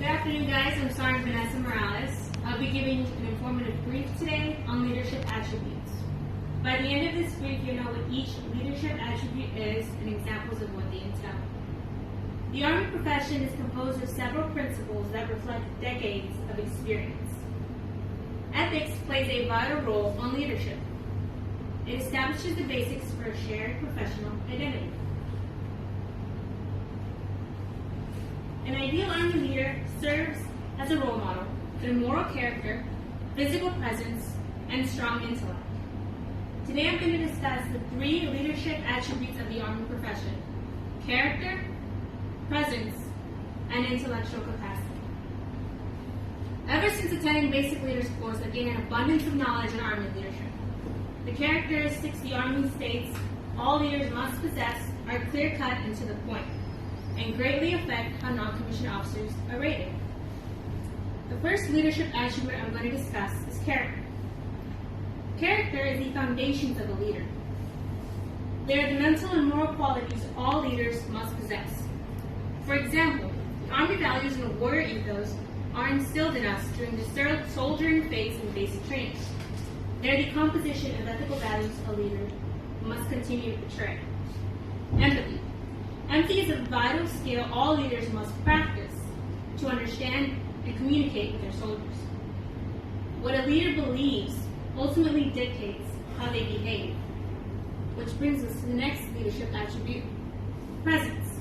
afternoon, guys. I'm Sergeant Vanessa Morales. I'll be giving an informative brief today on leadership attributes. By the end of this brief, you'll know what each leadership attribute is and examples of what they entail. The Army profession is composed of several principles that reflect decades of experience. Ethics plays a vital role on leadership. It establishes the basics for a shared professional identity. An ideal Army leader serves as a role model through moral character, physical presence, and strong intellect. Today I'm going to discuss the 3 leadership attributes of the Army profession: character, presence, and intellectual capacity. Ever since attending basic leaders course, I gained an abundance of knowledge in Army leadership. The characteristics the Army states all leaders must possess are clear-cut and to the point, and greatly affect how non-commissioned officers are rated. The first leadership attribute I'm going to discuss is character. Character is the foundations of a leader. They are the mental and moral qualities all leaders must possess. For example, the Army values and the warrior ethos are instilled in us during the soldiering phase in basic training. They are the composition of ethical values a leader must continue to portray. Empathy. Empathy is a vital skill all leaders must practice to understand and communicate with their soldiers. What a leader believes ultimately dictates how they behave, which brings us to the next leadership attribute: presence.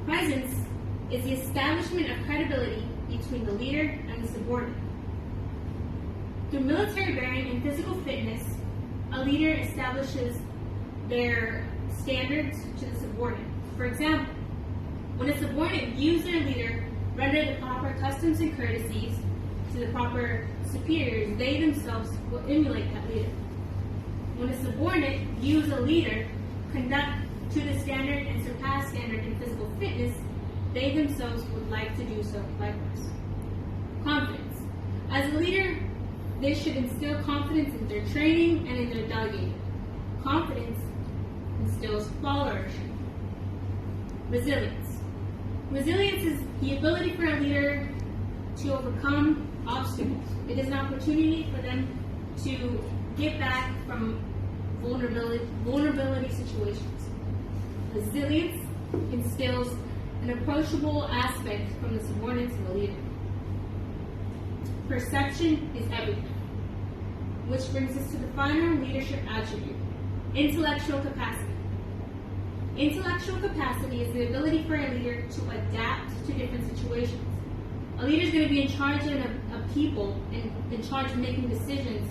Presence is the establishment of credibility between the leader and the subordinate. Through military bearing and physical fitness, a leader establishes their standards to the subordinate. For example, when a subordinate views their leader render the proper customs and courtesies to the proper superiors, they themselves will emulate that leader. When a subordinate views a leader conduct to the standard and surpass standard in physical fitness, they themselves would like to do so likewise. Confidence. As a leader, they should instill confidence in their training and in their delegating. Confidence instills flourishing. Resilience. Resilience is the ability for a leader to overcome obstacles. It is an opportunity for them to get back from vulnerability situations. Resilience instills an approachable aspect from the subordinate to the leader. Perception is everything. Which brings us to the final leadership attribute: intellectual capacity. Intellectual capacity is the ability for a leader to adapt to different situations. A leader is going to be in charge of people and in charge of making decisions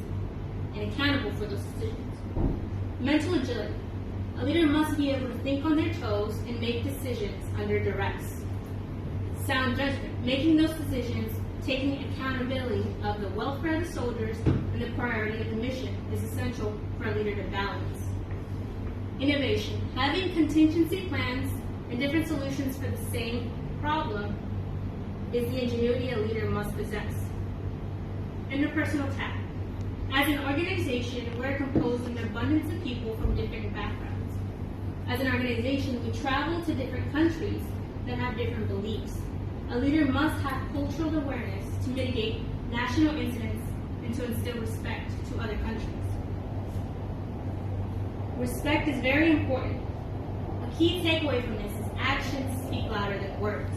and accountable for those decisions. Mental agility. A leader must be able to think on their toes and make decisions under duress. Sound judgment. Making those decisions, taking accountability of the welfare of the soldiers and the priority of the mission is essential for a leader to balance. Innovation. Having contingency plans and different solutions for the same problem is the ingenuity a leader must possess. Interpersonal tact. As an organization, we're composed of an abundance of people from different backgrounds. As an organization, we travel to different countries that have different beliefs. A leader must have cultural awareness to mitigate national incidents and to instill respect to other countries. Respect is very important. A key takeaway from this is actions speak louder than words.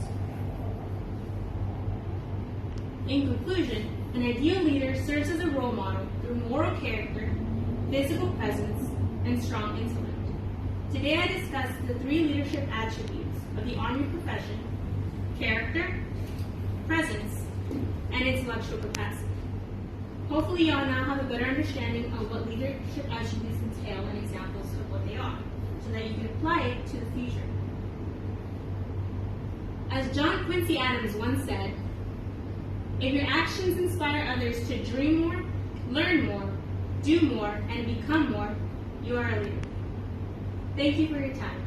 In conclusion, an ideal leader serves as a role model through moral character, physical presence, and strong intellect. Today I discussed the 3 leadership attributes of the Army profession: character, presence, and intellectual capacity. Hopefully y'all now have a better understanding of what leadership attributes entail and examples of what they are, so that you can apply it to the future. As John Quincy Adams once said, if your actions inspire others to dream more, learn more, do more, and become more, you are a leader. Thank you for your time.